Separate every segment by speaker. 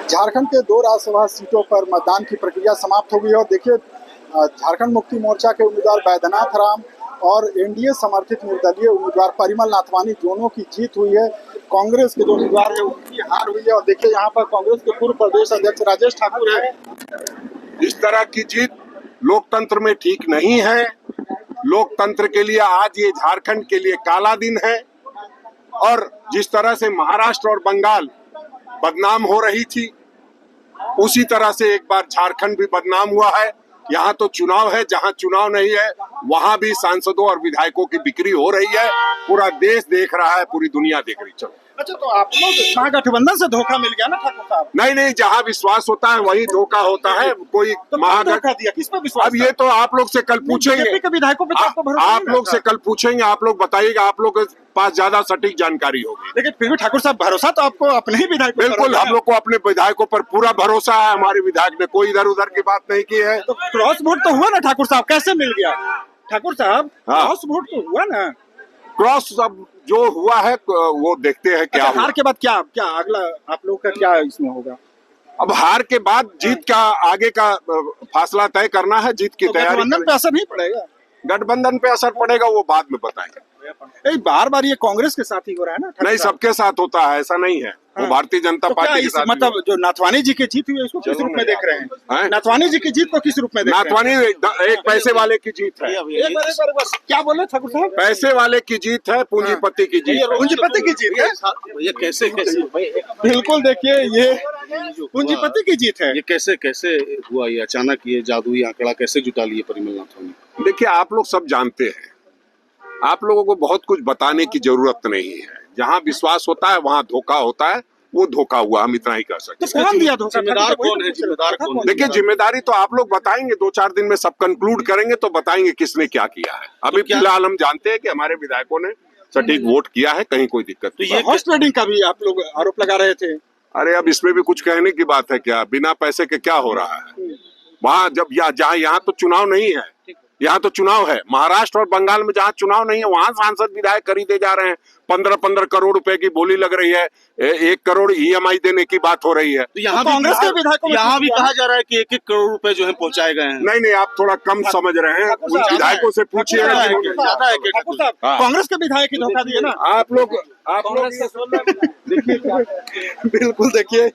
Speaker 1: झारखंड के 2 राज्यसभा सीटों पर मतदान की प्रक्रिया समाप्त हो गई है और देखिए झारखंड मुक्ति मोर्चा के उम्मीदवार बैद्यनाथ राम और एनडीए समर्थित निर्दलीय उम्मीदवार परिमल नाथवानी दोनों की जीत हुई है। कांग्रेस के जो उम्मीदवार है उनकी हार हुई है और देखिए यहाँ पर कांग्रेस के पूर्व प्रदेश अध्यक्ष राजेश ठाकुर है।
Speaker 2: इस तरह की जीत लोकतंत्र में ठीक नहीं है। लोकतंत्र के लिए आज ये झारखंड के लिए काला दिन है और जिस तरह से महाराष्ट्र और बंगाल बदनाम हो रही थी उसी तरह से एक बार झारखंड भी बदनाम हुआ है। यहाँ तो चुनाव है, जहाँ चुनाव नहीं है वहाँ भी सांसदों और विधायकों की बिक्री हो रही है। पूरा देश देख रहा है, पूरी दुनिया देख रही। चलो
Speaker 1: अच्छा, तो आप लोग महागठबंधन से धोखा मिल गया ना ठाकुर साहब?
Speaker 2: नहीं, जहाँ विश्वास होता है वही धोखा होता है। कोई
Speaker 1: तो धोखा दिया, किस पर विश्वास?
Speaker 2: अब ये तो आप लोग से कल पूछेंगे,
Speaker 1: विधायकों पे
Speaker 2: आप लोग से कल पूछेंगे, आप लोग बताइएगा, आप लोग के पास ज्यादा सटीक जानकारी होगी।
Speaker 1: लेकिन फिर भी ठाकुर साहब भरोसा तो आपको अपने ही विधायक?
Speaker 2: बिल्कुल, हम लोग को अपने विधायकों पर पूरा भरोसा है। हमारे विधायक ने कोई इधर उधर की बात नहीं की है।
Speaker 1: तो क्रॉस वोट तो हुआ ना ठाकुर साहब, कैसे मिल गया ठाकुर साहब? क्रॉस वोट तो हुआ ना।
Speaker 2: क्रॉस अब जो हुआ है वो देखते हैं क्या।
Speaker 1: हार के बाद क्या अगला आप लोग का क्या इसमें होगा?
Speaker 2: अब हार के बाद जीत का आगे का फासला तय करना है। जीत की तैयारी।
Speaker 1: गठबंधन पे असर नहीं पड़ेगा?
Speaker 2: गठबंधन पे असर पड़ेगा वो बाद में बताएंगे।
Speaker 1: बार बार ये कांग्रेस के साथ ही हो रहा है ना?
Speaker 2: नहीं, सबके साथ होता है, ऐसा नहीं है। वो भारतीय जनता पार्टी के साथ।
Speaker 1: मतलब जो नाथवानी जी की जीत हुई है उसको किस रूप में देख रहे हैं? नाथवानी जी की जीत को किस रूप में देख रहे हैं?
Speaker 2: नाथवानी एक पैसे वाले की जीत है।
Speaker 1: क्या बोले ठाकुर साहब?
Speaker 2: पैसे वाले की जीत है, पूंजीपति की जीत है।
Speaker 1: पूंजीपति की जीत है?
Speaker 3: ये कैसे
Speaker 1: बिल्कुल, देखिए ये पूंजीपति की जीत है।
Speaker 3: ये कैसे हुआ? ये अचानक ये जादुई आंकड़ा कैसे जुटा लिए परिमल नाथवानी?
Speaker 2: देखिए, आप लोग सब जानते हैं, आप लोगों को बहुत कुछ बताने की जरूरत नहीं है। जहाँ विश्वास होता है वहाँ धोखा होता है। वो धोखा हुआ, हम इतना ही कर सकते हैं।
Speaker 3: जिम्मेदार कौन है? जिम्मेदार कौन है?
Speaker 2: देखिए, जिम्मेदारी तो आप लोग बताएंगे, 2-4 दिन में सब कंक्लूड करेंगे तो बताएंगे किसने क्या किया है। अभी फिलहाल हम जानते हैं कि हमारे विधायकों ने सटीक वोट किया है, कहीं कोई दिक्कत
Speaker 1: नहीं। तो ये हॉर्स ट्रेडिंग का भी आप लोग आरोप लगा रहे थे।
Speaker 2: अरे अब इसमें भी कुछ कहने की बात है क्या? बिना पैसे के क्या हो रहा है वहाँ? जब जहाँ यहाँ तो चुनाव नहीं है, यहाँ तो चुनाव है। महाराष्ट्र और बंगाल में जहाँ चुनाव नहीं है वहाँ सांसद विधायक खरीदे जा रहे हैं। 15-15 करोड़ रुपए की बोली लग रही है। 1 करोड़ EMI देने की बात हो रही है।
Speaker 3: तो यहाँ कांग्रेस के विधायकों यहाँ भी कहा जा रहा है कि 1-1 करोड़ रुपए जो है पहुँचाए गए हैं।
Speaker 2: नहीं, आप थोड़ा कम समझ रहे हैं। उन विधायकों से पूछिए।
Speaker 1: कांग्रेस के विधायक ही धोखा दिए ना
Speaker 2: आप लोग
Speaker 1: देखिए। बिल्कुल, देखिए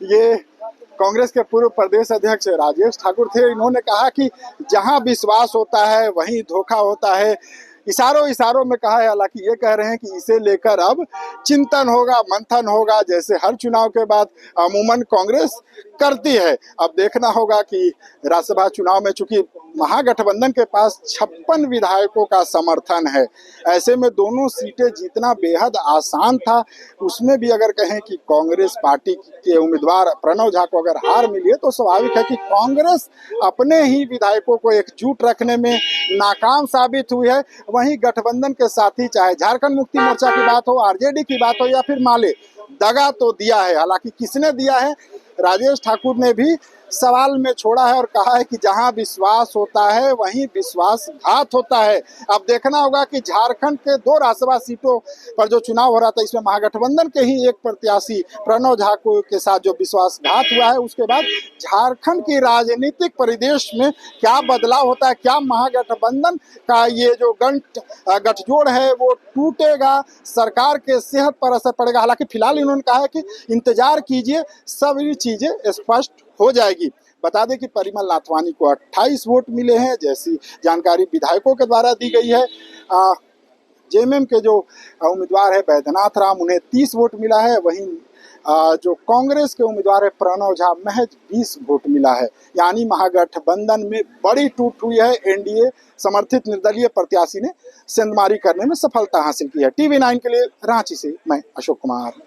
Speaker 1: ये कांग्रेस के पूर्व प्रदेश अध्यक्ष राजेश ठाकुर थे। इन्होंने कहा कि जहां विश्वास होता है वहीं धोखा होता है। इशारों में कहा है। हालांकि ये कह रहे हैं कि इसे लेकर अब चिंतन होगा, मंथन होगा, जैसे हर चुनाव के बाद अमूमन कांग्रेस करती है। अब देखना होगा कि राज्यसभा चुनाव में चूंकि महागठबंधन के पास 56 विधायकों का समर्थन है, ऐसे में दोनों सीटें जीतना बेहद आसान था। उसमें भी अगर कहें कि कांग्रेस पार्टी के उम्मीदवार प्रणव झा को अगर हार मिली है तो स्वाभाविक है कि कांग्रेस अपने ही विधायकों को एकजुट रखने में नाकाम साबित हुई है। वहीं गठबंधन के साथी, चाहे झारखंड मुक्ति मोर्चा की बात हो, आरजेडी की बात हो या फिर माले, दगा तो दिया है। हालांकि किसने दिया है, राजेश ठाकुर ने भी सवाल में छोड़ा है और कहा है कि जहां विश्वास होता है वहीं विश्वासघात होता है। अब देखना होगा कि झारखंड के 2 राज्यसभा सीटों पर जो चुनाव हो रहा था इसमें महागठबंधन के ही एक प्रत्याशी प्रणव झा के साथ जो विश्वासघात हुआ है, उसके बाद झारखंड की राजनीतिक परिदृश्य में क्या बदलाव होता है, क्या महागठबंधन का ये जो गठजोड़ है वो टूटेगा, सरकार के सेहत पर असर पड़ेगा। हालांकि फिलहाल इन्होंने कहा है कि इंतजार कीजिए, सभी चीजें स्पष्ट हो जाएगी। बता दें कि परिमल नाथवानी को 28 वोट मिले हैं, जैसी जानकारी विधायकों के द्वारा दी गई है। जेएमएम के जो उम्मीदवार है बैद्यनाथ राम, उन्हें 30 वोट मिला है। वहीं जो कांग्रेस के उम्मीदवार है प्रणव झा, महज 20 वोट मिला है। यानी महागठबंधन में बड़ी टूट हुई है। एनडीए समर्थित निर्दलीय प्रत्याशी ने सेंधमारी करने में सफलता हासिल की है। TV9 के लिए रांची से मैं अशोक कुमार।